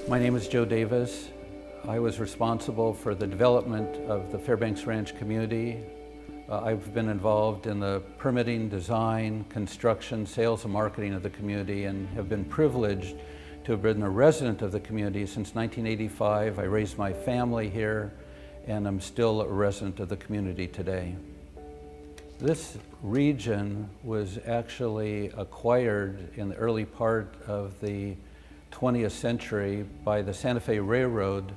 My name is Joe Davis. I was responsible for the development of the Fairbanks Ranch community. I've been involved in the permitting, design, construction, sales, and marketing of the community, and have been privileged to have been a resident of the community since 1985. I raised my family here, and I'm still a resident of the community today. This region was actually acquired in the early part of the 20th century by the Santa Fe Railroad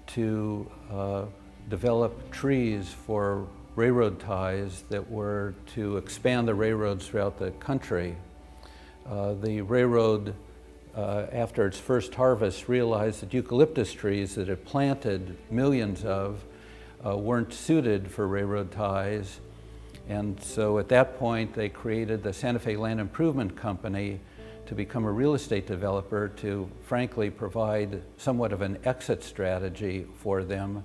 to develop trees for railroad ties that were to expand the railroads throughout the country. The railroad, after its first harvest, realized that eucalyptus trees that it planted millions of weren't suited for railroad ties. And so at that point, they created the Santa Fe Land Improvement Company to become a real estate developer to, frankly, provide somewhat of an exit strategy for them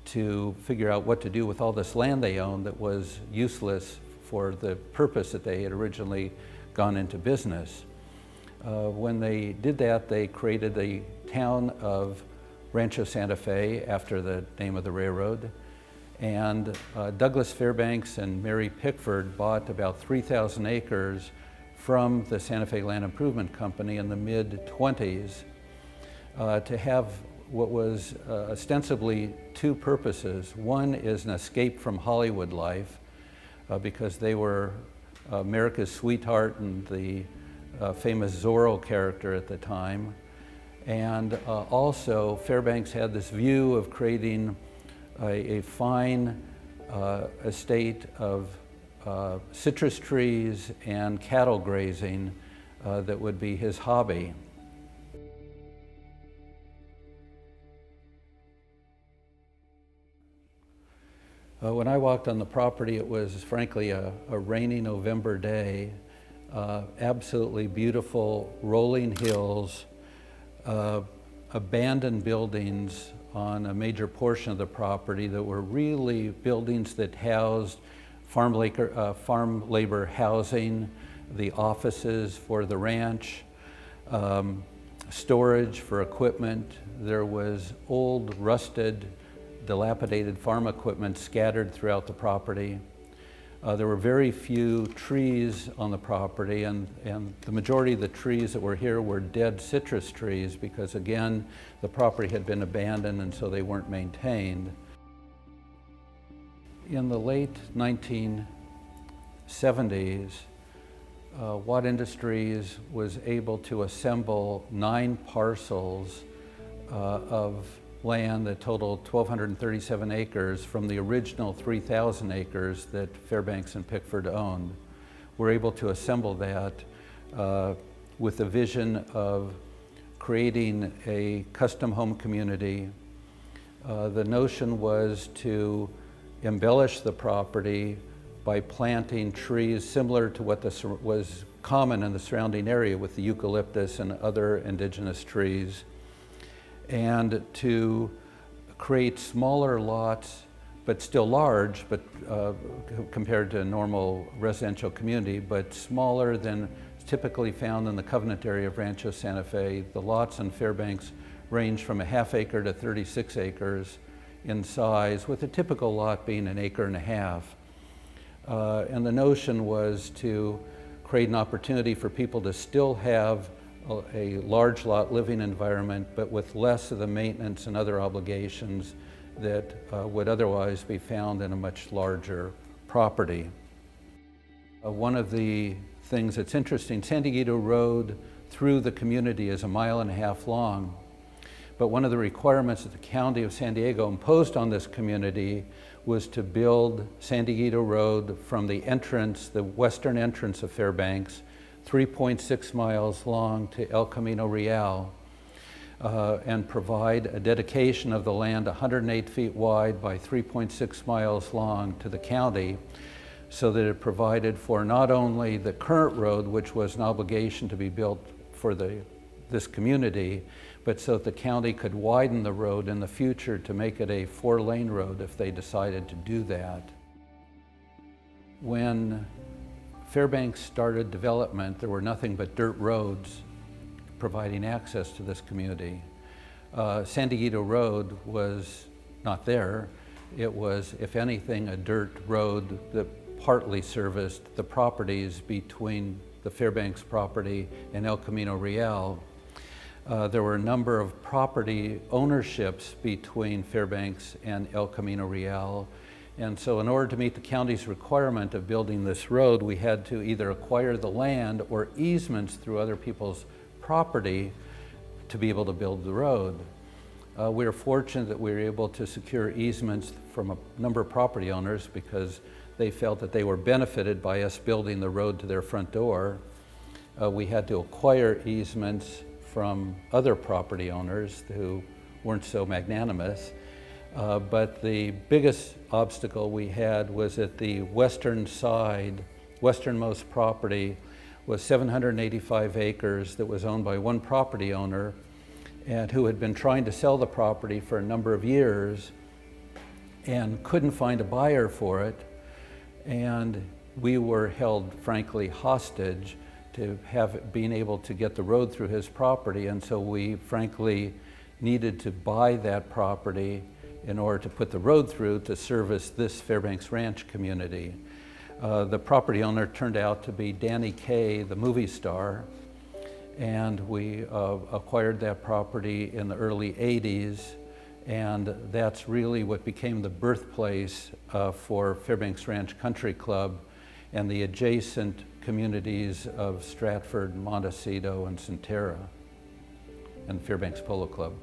to figure out what to do with all this land they owned that was useless for the purpose that they had originally gone into business. When they did that, they created the town of Rancho Santa Fe after the name of the railroad. And Douglas Fairbanks and Mary Pickford bought about 3,000 acres from the Santa Fe Land Improvement Company in the mid-20s to have what was ostensibly two purposes. One is an escape from Hollywood life because they were America's sweetheart and the famous Zorro character at the time. And also Fairbanks had this view of creating a fine estate of citrus trees and cattle grazing that would be his hobby. When I walked on the property, it was frankly a rainy November day, absolutely beautiful rolling hills, abandoned buildings on a major portion of the property that were really buildings that housed farm labor housing, the offices for the ranch, storage for equipment. There was old, rusted, dilapidated farm equipment scattered throughout the property. There were very few trees on the property, and the majority of the trees that were here were dead citrus trees because, again, the property had been abandoned and so they weren't maintained. In the late 1970s, Watt Industries was able to assemble 9 parcels of land that totaled 1,237 acres from the original 3,000 acres that Fairbanks and Pickford owned. We're able to assemble that with the vision of creating a custom home community. The notion was to embellish the property by planting trees similar to what was common in the surrounding area with the eucalyptus and other indigenous trees, and to create smaller lots, but still large, but compared to a normal residential community, but smaller than typically found in the covenant area of Rancho Santa Fe. The lots in Fairbanks range from a ½ acre to 36 acres in size, with a typical lot being an acre and a half. And the notion was to create an opportunity for people to still have a large lot living environment, but with less of the maintenance and other obligations that would otherwise be found in a much larger property. One of the things that's interesting, San Diego Road through the community is 1.5 miles long. But one of the requirements that the County of San Diego imposed on this community was to build San Diego Road from the entrance, the western entrance of Fairbanks, 3.6 miles long to El Camino Real, and provide a dedication of the land 108 feet wide by 3.6 miles long to the county, so that it provided for not only the current road, which was an obligation to be built for this community, but so that the county could widen the road in the future to make it a 4-lane road if they decided to do that. When Fairbanks started development, there were nothing but dirt roads providing access to this community. San Diego Road was not there. It was, if anything, a dirt road that partly serviced the properties between the Fairbanks property and El Camino Real. There were a number of property ownerships between Fairbanks and El Camino Real. And so in order to meet the county's requirement of building this road, we had to either acquire the land or easements through other people's property to be able to build the road. We were fortunate that we were able to secure easements from a number of property owners because they felt that they were benefited by us building the road to their front door. We had to acquire easements from other property owners who weren't so magnanimous. But the biggest obstacle we had was at the western side, westernmost property was 785 acres that was owned by one property owner and who had been trying to sell the property for a number of years and couldn't find a buyer for it. And we were held, frankly, hostage to being able to get the road through his property. And so we, frankly, needed to buy that property in order to put the road through to service this Fairbanks Ranch community. The property owner turned out to be Danny Kaye, the movie star, and we acquired that property in the early 80s, and that's really what became the birthplace for Fairbanks Ranch Country Club and the adjacent communities of Stratford, Montecito, and Centerra, and Fairbanks Polo Club.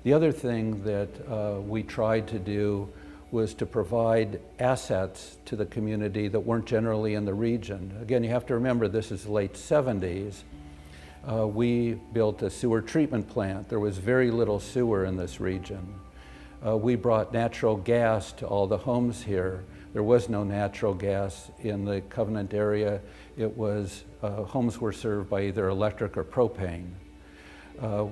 The other thing that we tried to do was to provide assets to the community that weren't generally in the region. Again, you have to remember this is the late 70s. We built a sewer treatment plant. There was very little sewer in this region. We brought natural gas to all the homes here. There was no natural gas in the Covenant area. It was, homes were served by either electric or propane.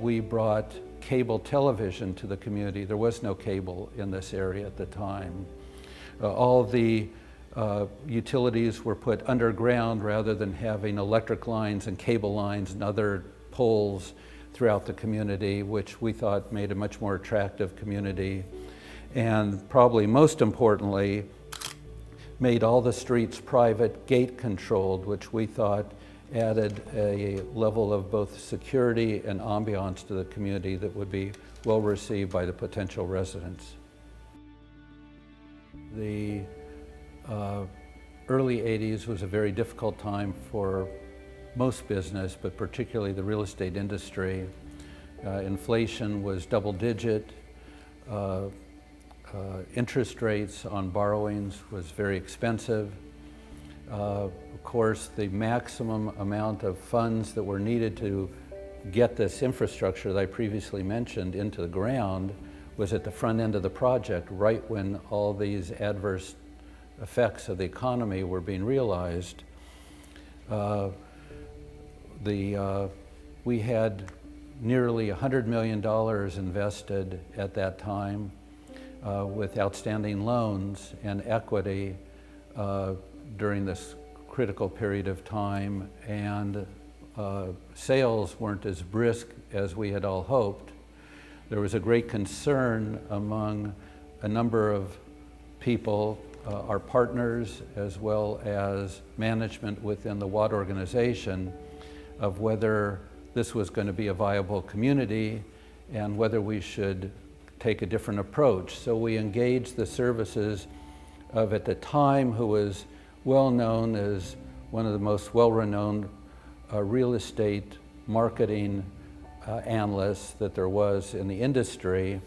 We brought cable television to the community. There was no cable in this area at the time. All the utilities were put underground rather than having electric lines and cable lines and other poles throughout the community, which we thought made a much more attractive community. And probably most importantly, made all the streets private, gate controlled, which we thought added a level of both security and ambiance to the community that would be well received by the potential residents. The early 80s was a very difficult time for most business, but particularly the real estate industry. Inflation was double digit. Interest rates on borrowings was very expensive. Of course, the maximum amount of funds that were needed to get this infrastructure that I previously mentioned into the ground was at the front end of the project, right when all these adverse effects of the economy were being realized. We had nearly $100 million invested at that time with outstanding loans and equity during this critical period of time, and sales weren't as brisk as we had all hoped. There was a great concern among a number of people, our partners as well as management within the WAD organization, of whether this was going to be a viable community and whether we should take a different approach. So we engaged the services of, at the time, who was well known as one of the most well-renowned real estate marketing analysts that there was in the industry,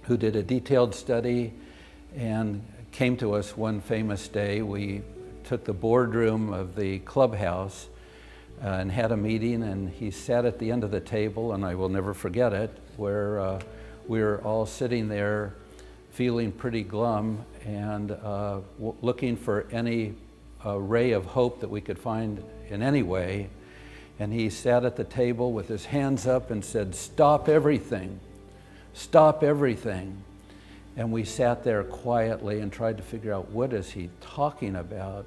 who did a detailed study and came to us one famous day. We took the boardroom of the clubhouse and had a meeting, and he sat at the end of the table, and I will never forget it, where we were all sitting there feeling pretty glum and looking for any ray of hope that we could find in any way. And he sat at the table with his hands up and said, "Stop everything, stop everything." And we sat there quietly and tried to figure out, what is he talking about?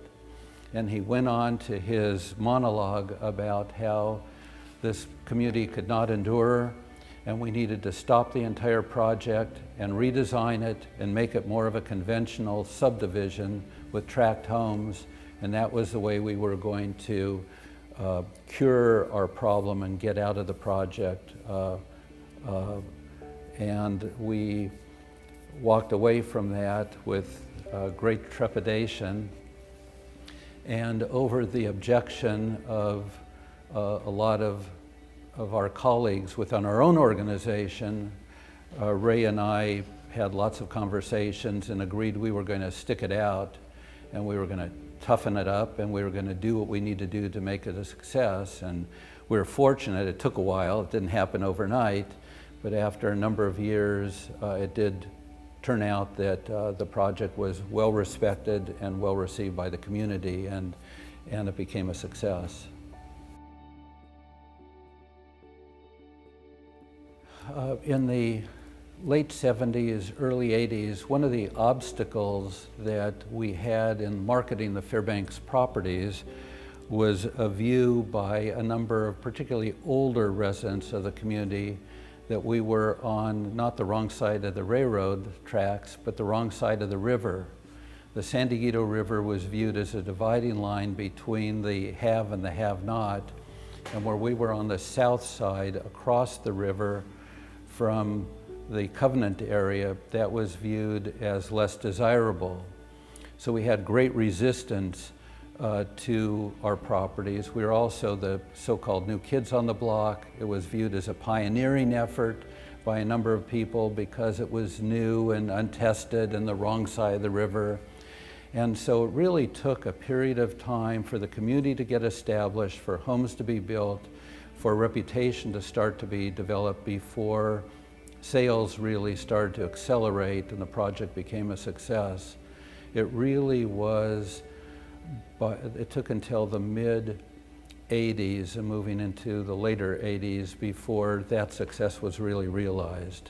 And he went on to his monologue about how this community could not endure and we needed to stop the entire project and redesign it and make it more of a conventional subdivision with tract homes, and that was the way we were going to cure our problem and get out of the project. And we walked away from that with great trepidation, and over the objection of a lot of our colleagues within our own organization, Ray and I had lots of conversations and agreed we were going to stick it out, and we were going to toughen it up, and we were going to do what we need to do to make it a success. And we were fortunate. It took a while. It didn't happen overnight, but after a number of years, it did turn out that the project was well respected and well received by the community, and it became a success. In the late 70s, early 80s, one of the obstacles that we had in marketing the Fairbanks properties was a view by a number of particularly older residents of the community that we were on not the wrong side of the railroad tracks, but the wrong side of the river. The San Diego River was viewed as a dividing line between the have and the have-not, and where we were on the south side across the river from the Covenant area, that was viewed as less desirable. So we had great resistance to our properties. We were also the so-called new kids on the block. It was viewed as a pioneering effort by a number of people because it was new and untested and the wrong side of the river. And so it really took a period of time for the community to get established, for homes to be built, for a reputation to start to be developed before sales really started to accelerate and the project became a success. It really was, but it took until the mid-80s and moving into the later 80s before that success was really realized.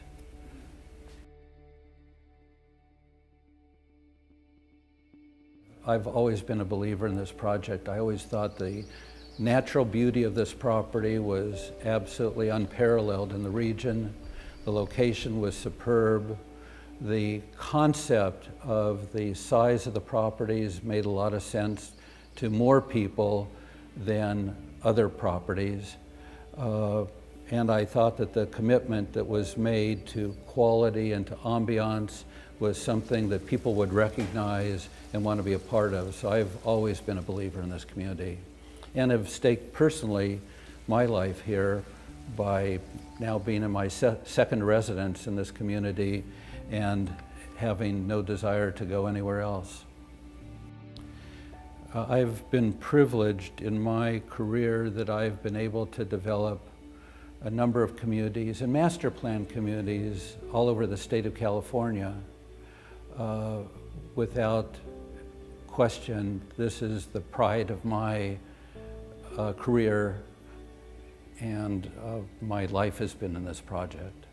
I've always been a believer in this project. I always thought the natural beauty of this property was absolutely unparalleled in the region. The location was superb. The concept of the size of the properties made a lot of sense to more people than other properties. And I thought that the commitment that was made to quality and to ambiance was something that people would recognize and want to be a part of. So I've always been a believer in this community, and have staked personally my life here by now being in my second residence in this community and having no desire to go anywhere else. I've been privileged in my career that I've been able to develop a number of communities and master plan communities all over the state of California. Without question, this is the pride of my career, and my life has been in this project.